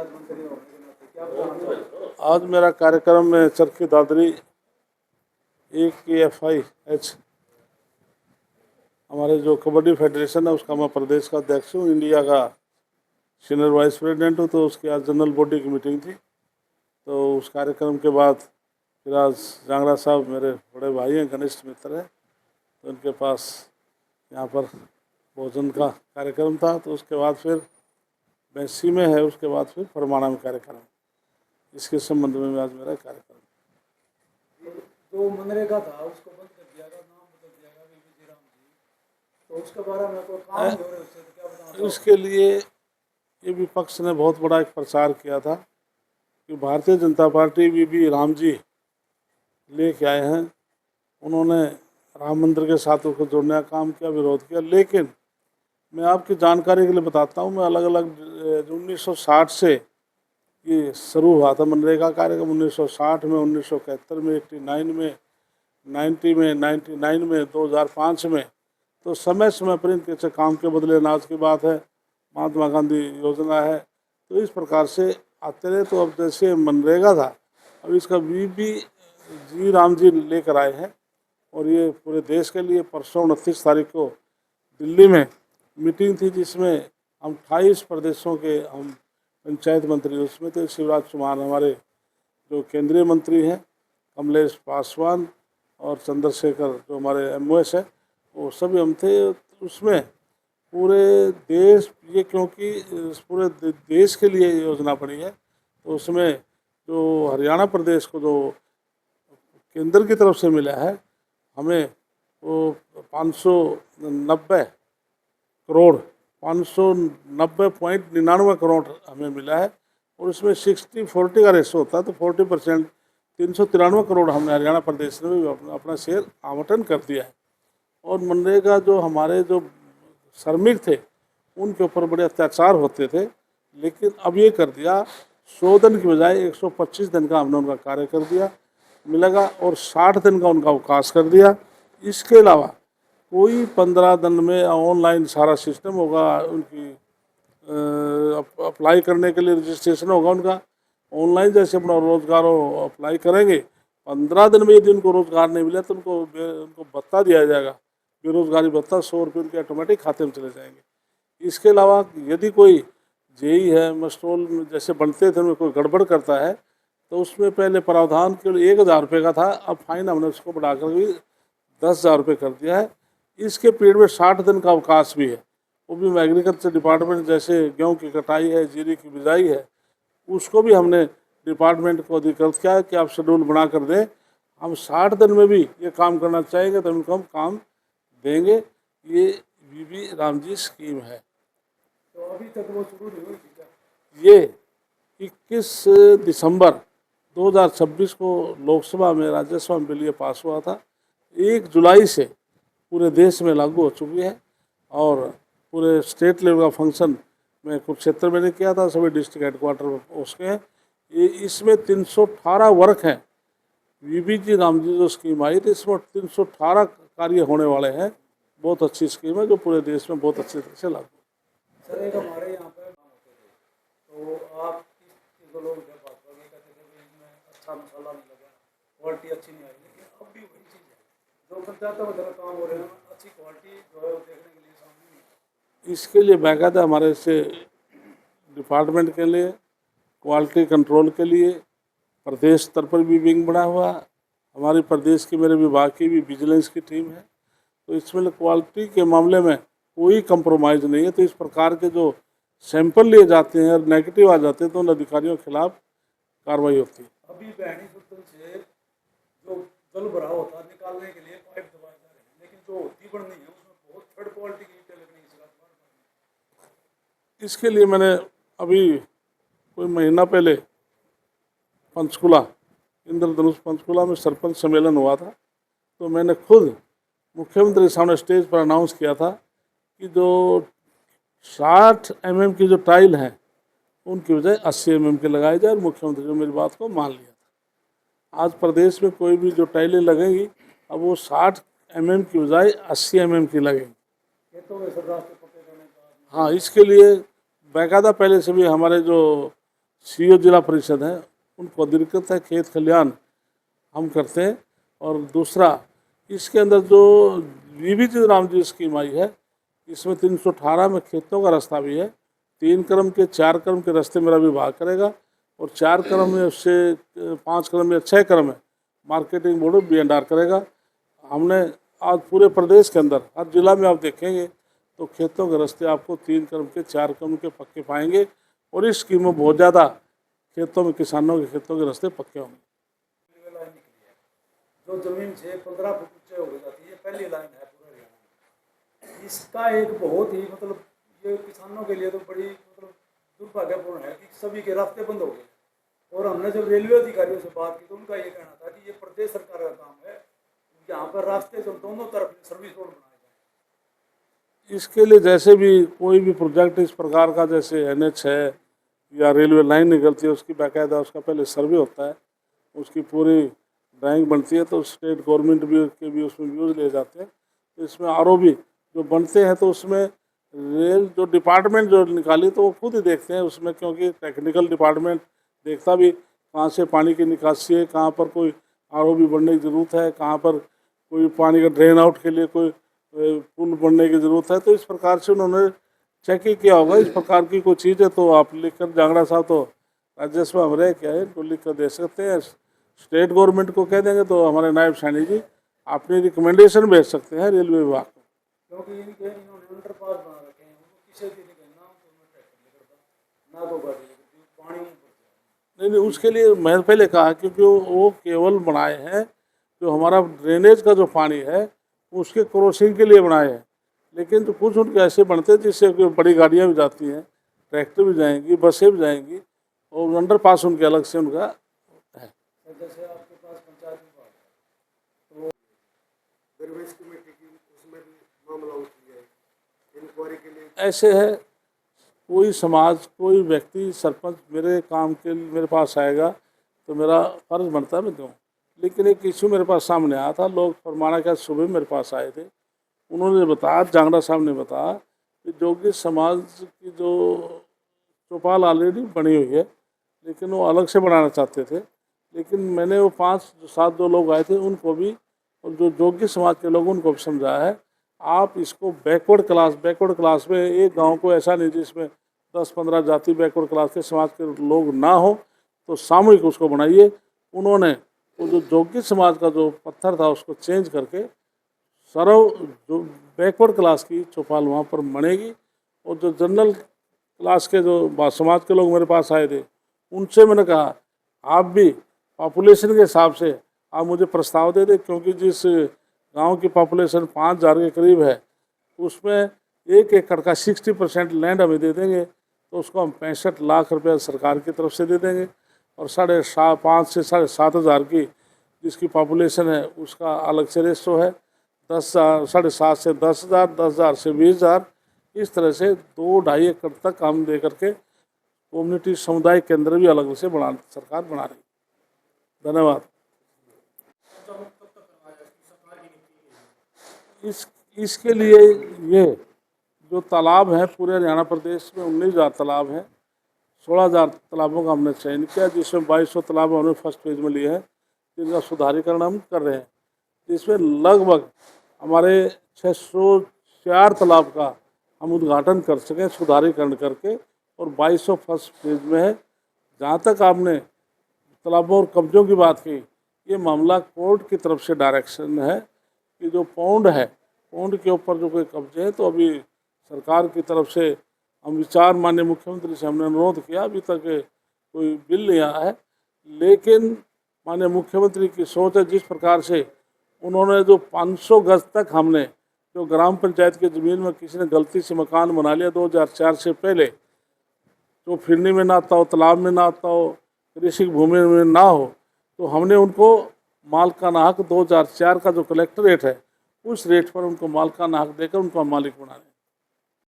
पंचायत मंत्री होने के नाते क्या बताना चाहोगे? आज मेरा कार्यक्रम में चरखी दादरी AKFIH हमारे जो कबड्डी फेडरेशन है उसका मैं प्रदेश का अध्यक्ष हूँ, इंडिया का सीनियर वाइस प्रेसिडेंट हूँ। तो उसकी आज जनरल बॉडी की मीटिंग थी। तो उस कार्यक्रम के बाद फिर आज जांगड़ा साहब मेरे बड़े भाई हैं, घनिष्ठ मित्र हैं, तो उनके पास यहाँ पर भोजन का कार्यक्रम था। तो उसके बाद फिर बैसी में है, उसके बाद फिर फरमाना में कार्यक्रम। इसके संबंध में आज मेरा कार्यक्रम। जो मनरेगा था उसको बंद कर दिया गया, नाम बदल दिया गया बीबी राम जी, तो उसके बारे में कोई काम नहीं हो रहा उससे, तो क्या बताना चाहोगे? इसके लिए ये विपक्ष ने बहुत बड़ा एक प्रचार किया था कि भारतीय जनता पार्टी बीबी राम जी लेके आए हैं, उन्होंने राम मंदिर के साथ उसको जोड़ने का काम किया, विरोध किया। लेकिन मैं आपकी जानकारी के लिए बताता हूँ, मैं अलग अलग 1960 से ये शुरू हुआ था मनरेगा कार्यक्रम। 1960 में, 1971 में, 89 में, 90 में, 99 में, 2005 में। तो समय समय पर इनके काम के बदले अनाज की बात है, महात्मा गांधी योजना है, तो इस प्रकार से आते रहे। तो अब जैसे मनरेगा था, अब इसका बीबी राम जी लेकर आए हैं और ये पूरे देश के लिए परसों 29 तारीख को दिल्ली में मीटिंग थी, जिसमें हम 28 प्रदेशों के हम पंचायत मंत्री, उसमें थे शिवराज चौहान हमारे जो केंद्रीय मंत्री हैं, कमलेश पासवान और चंद्रशेखर जो हमारे MOS है, वो सभी हम थे उसमें। पूरे देश ये, क्योंकि पूरे देश के लिए योजना बनी है, तो उसमें जो हरियाणा प्रदेश को जो केंद्र की तरफ से मिला है, हमें वो 590 करोड़ 590.99 करोड़ हमें मिला है। और इसमें 60-40 का रेशो होता है, तो 40% 393 करोड़ हमने हरियाणा प्रदेश ने भी अपना शेयर आवंटन कर दिया है। और मनरेगा जो हमारे जो श्रमिक थे उनके ऊपर बड़े अत्याचार होते थे, लेकिन अब ये कर दिया, 100 दिन की बजाय 125 दिन का हमने उनका कार्य कर दिया मिलेगा, और 60 दिन का उनका अवकाश कर दिया। इसके अलावा कोई 15 दिन में ऑनलाइन सारा सिस्टम होगा, उनकी अप्लाई करने के लिए रजिस्ट्रेशन होगा उनका ऑनलाइन। जैसे अपना रोजगार अप्लाई करेंगे, 15 दिन में यदि उनको रोजगार नहीं मिला तो उनको भत्ता दिया जाएगा, बेरोजगारी भत्ता 100 रुपये उनके ऑटोमेटिक खाते में चले जाएंगे। इसके अलावा यदि कोई जेई है, मस्टोल में जैसे बनते थे, उनमें कोई गड़बड़ करता है तो उसमें पहले प्रावधान केवल 1000 रुपये का था, अब फाइन हमने उसको बढ़ाकर भी 10,000 रुपये कर दिया है। इसके पीरियड में 60 दिन का अवकाश भी है, वो भी एग्रीकल्चर डिपार्टमेंट, जैसे गेहूँ की कटाई है, जीरी की बिजाई है, उसको भी हमने डिपार्टमेंट को अधिकृत किया है कि आप शेड्यूल बना कर दें, हम 60 दिन में भी ये काम करना चाहेंगे तो उनको हम काम देंगे। ये बीबी राम जी स्कीम है। तो अभी तक वो शुरू नहीं हुई थी क्या? ये 21 दिसंबर 2026 को लोकसभा में, राज्यसभा में बिल ये पास हुआ था। 1 जुलाई से पूरे देश में लागू हो चुकी है, और पूरे स्टेट लेवल का फंक्शन मैं कुरुक्षेत्र में ने किया था, सभी डिस्ट्रिक्ट हेडक्वार्टर उसके हैं। ये इसमें 318 वर्क हैं। बीबी जी राम जी जो स्कीम आई थी, इसमें 318 कार्य होने वाले हैं। बहुत अच्छी स्कीम है जो पूरे देश में बहुत अच्छी तरह से लागू। सर, एक हमारे यहाँ पे काम होते थे, तो आप किस लोग जब भाजपा के कहते थे कि इसमें अच्छा मसाला नहीं लगा, क्वालिटी अच्छी नहीं आई, लेकिन अब भी वही चीज़ है, जो पंचायतों में जरा काम हो रहे हैं अच्छी क्वालिटी जो है वो देखने के लिए सामने नहीं है। इसके लिए बाकायदा हमारे से डिपार्टमेंट के लिए, क्वालिटी कंट्रोल के लिए प्रदेश स्तर पर भी विंग बना हुआ। हमारे प्रदेश की, मेरे विभाग की भी विजिलेंस की टीम है, तो इसमें क्वालिटी के मामले में कोई कंप्रोमाइज़ नहीं है। तो इस प्रकार के जो सैंपल लिए जाते हैं और नेगेटिव आ जाते हैं तो उन अधिकारियों के खिलाफ कार्रवाई होती है। अभी बहनी सुतल से जो जल भराव होता है निकालने के लिए पाइप दबाए जा रहे हैं, लेकिन जो होती बननी है उसमें बहुत थर्ड क्वालिटी की ईंटें लगनी है। इसके लिए मैंने अभी कोई महीना पहले पंचकुला, इंद्रधनुष पंचकुला में सरपंच सम्मेलन हुआ था, तो मैंने खुद मुख्यमंत्री के सामने स्टेज पर अनाउंस किया था कि जो 60 mm की जो टाइल हैं उनकी बजाय 80 mm के लगाए जाए, और मुख्यमंत्री ने मेरी बात को मान लिया था। आज प्रदेश में कोई भी जो टाइलें लगेंगी अब वो 60 mm की बजाय 80 mm की लगेंगी। खेतों में सब रास्ते पक्के करने का। हाँ, इसके लिए बाकायदा पहले से भी हमारे जो सीओ जिला परिषद हैं उनको दिक्कत है, खेत खलियान हम करते हैं। और दूसरा इसके अंदर जो बीबीजी राम जी स्कीम आई है, इसमें 318 में खेतों का रास्ता भी है। 3 क्रम के 4 क्रम के रास्ते मेरा विभाग करेगा और 4 क्रम में उससे 5 क्रम या 6 क्रम में मार्केटिंग बोर्ड बीएनआर करेगा। हमने आज पूरे प्रदेश के अंदर हर जिला में आप देखेंगे तो खेतों के रास्ते आपको 3 क्रम के 4 क्रम के पक्के पाएंगे और इस स्कीम में बहुत ज़्यादा खेतों में किसानों के खेतों के रास्ते पक्के होंगे। रेलवे लाइन निकली है जो जमीन से 15 फुट ऊंचे हो जाती है, पहली लाइन है पूरे हरियाणा में। इसका एक बहुत ही मतलब ये किसानों के लिए तो बड़ी मतलब दुर्भाग्यपूर्ण है कि सभी के रास्ते बंद हो गए। और हमने जब रेलवे अधिकारियों से बात की तो उनका ये कहना था कि ये प्रदेश सरकार का काम है, यहाँ पर रास्ते जो दोनों तरफ सर्विस रोड बनाए जाए। इसके लिए जैसे भी कोई भी प्रोजेक्ट इस प्रकार का जैसे NH है या रेलवे लाइन निकलती है, उसकी बाकायदा उसका पहले सर्वे होता है, उसकी पूरी ड्राइंग बनती है, तो स्टेट गवर्नमेंट भी के भी उसमें व्यूज़ ले जाते हैं। तो इसमें ROB जो बनते हैं तो उसमें रेल जो डिपार्टमेंट जो निकाली तो वो खुद ही देखते हैं उसमें, क्योंकि टेक्निकल डिपार्टमेंट देखता भी कहाँ से पानी की निकासी है, कहाँ पर कोई ROB बनने की ज़रूरत है, कहाँ पर कोई पानी का ड्रेन आउट के लिए कोई पुल बनने की ज़रूरत है। तो इस प्रकार से उन्होंने चेक ही किया होगा। इस प्रकार की कोई चीज़ है तो आप लिख कर, जांगड़ा साहब तो राजस्व हमारे क्या है तो लिख कर दे सकते हैं। स्टेट गवर्नमेंट को कह देंगे तो हमारे नायब सैनी जी अपनी रिकमेंडेशन भेज सकते हैं रेलवे विभाग को, क्योंकि इन्होंने अंडरपास बना रखे हैं, उनको किसी भी नहीं कहना तो मैं ट्रैक्टर नहीं करता ना तो गाड़ी लेकर पानी में पड़ जाए। नहीं उसके लिए मैंने पहले कहा क्योंकि वो केवल बनाए हैं जो हमारा ड्रेनेज का जो पानी है उसके क्रॉसिंग के लिए बनाए हैं। लेकिन तो कुछ उनके ऐसे बनते हैं जिससे बड़ी गाड़ियाँ भी जाती हैं, ट्रैक्टर भी जाएंगी, बसें भी जाएंगी और अंडरपास उनके अलग से उनका है। जैसे आपके पास पंचायत विभाग है तो दरवेश कमेटी की उसमें भी मामला उठी है इंक्वायरी के लिए। ऐसे है कोई समाज कोई व्यक्ति सरपंच मेरे काम के लिए मेरे पास आएगा तो मेरा फर्ज बनता है मैं दूँ। लेकिन एक इशू मेरे पास सामने आया था, लोग फरमाना क्या सुबह मेरे पास आए थे, उन्होंने बताया, जांगड़ा साहब ने बताया कि जोगी समाज की जो चौपाल ऑलरेडी बनी हुई है लेकिन वो अलग से बनाना चाहते थे। लेकिन मैंने वो 5-7 जो लोग आए थे उनको भी और जो जोगी समाज के लोग उनको भी समझाया है, आप इसको बैकवर्ड क्लास में एक गांव को ऐसा नहीं जिसमें 10-15 जाति बैकवर्ड क्लास के समाज के लोग ना हो तो सामूहिक उसको बनाइए। उन्होंने वो जो जोगी समाज का जो पत्थर था उसको चेंज करके सर्व जो बैकवर्ड क्लास की चौपाल वहाँ पर बनेगी। और जो जनरल क्लास के जो समाज के लोग मेरे पास आए थे उनसे मैंने कहा आप भी पॉपुलेशन के हिसाब से आप मुझे प्रस्ताव दे दें, क्योंकि जिस गांव की पॉपुलेशन 5000 के करीब है उसमें 1 एकड़ का 60% लैंड हमें दे देंगे तो उसको हम 65 लाख रुपया सरकार की तरफ से दे देंगे और 5,500 से 7,500 की जिसकी पॉपुलेशन है उसका अलग से रेशो है। 10,000 7,500 से 10,000 10,000 से 20,000 इस तरह से 2-2.5 एकड़ तक हम दे करके कम्युनिटी समुदाय केंद्र भी अलग से सरकार बना रही। धन्यवाद। इसके लिए ये जो तालाब हैं पूरे हरियाणा प्रदेश में 19,000 तालाब हैं, 16,000 तालाबों का हमने चयन किया जिसमें 2,200 तालाब हमने फर्स्ट फेज में लिए हैं जिनका सुधारीकरण हम कर रहे हैं। इसमें लगभग हमारे 604 तालाब का हम उद्घाटन कर सकें सुधारीकरण करके और 2,200 फर्स्ट फेज में है। जहाँ तक आपने तालाबों और कब्जों की बात की, ये मामला कोर्ट की तरफ से डायरेक्शन है कि जो पौंड है पौंड के ऊपर जो कोई कब्जे हैं तो अभी सरकार की तरफ से हम विचार माननीय मुख्यमंत्री से हमने अनुरोध किया, अभी तक कोई बिल नहीं आया है। लेकिन माननीय मुख्यमंत्री की सोच है जिस प्रकार से उन्होंने जो 500 गज तक हमने जो ग्राम पंचायत की ज़मीन में किसी ने गलती से मकान बना लिया 2004 से पहले, जो फिरनी में ना आता हो, तालाब में ना आता हो, कृषि भूमि में ना हो, तो हमने उनको मालिकाना हक 2004 का जो कलेक्टर रेट है उस रेट पर उनको मालिकाना हक देकर उनको हम मालिक बना रहे हैं।